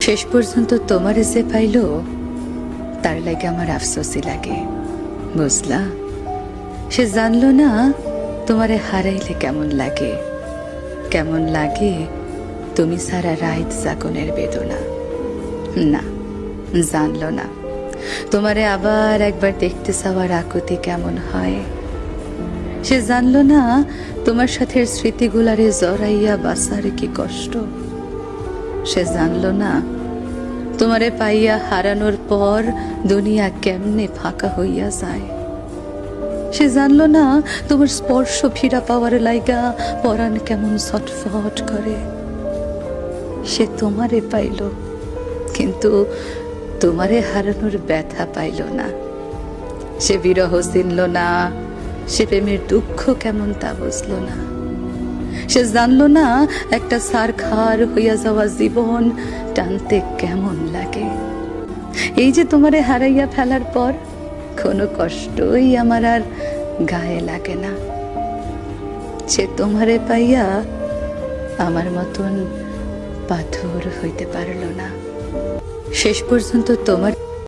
শেষ পর্যন্ত তোমারে যে পাইল তার লাগে আমার আফসোসই লাগে, বুঝলা? সে জানলো না তোমারে হারাইলে কেমন লাগে, কেমন লাগে তুমি সারা রাত জাগনের বেদনা। না, জানলো না তোমারে আবার একবার দেখতে চাওয়ার আকুতি কেমন হয়। সে জানলো না তোমার সাথে স্মৃতিগুলারে জড়াইয়া বাঁচার কি কষ্ট। সে জানলো না তোমারে পাইয়া হারানোর পর দুনিয়া কেমনে ফাঁকা হইয়া যায়। সে জানলো না তোমার স্পর্শ ফিরা পাওয়ার লাইগা পরাণ কেমন ছটফট করে। সে তোমারে পাইল, কিন্তু তোমারে হারানোর ব্যথা পাইল না। সে বিরহ চিনল না, সে প্রেমের দুঃখ কেমন তা বুঝল না। সে জানলো না একটা সারখার হইয়া যাওয়া জীবন টানতে কেমন লাগে। এই যে তোমারে হারাইয়া ফেলার পর কোনো কষ্টই আমার আর গায়ে লাগে না। সে তোমারে পাইয়া আমার মতন পাথর হইতে পারল না। শেষ পর্যন্ত তোমার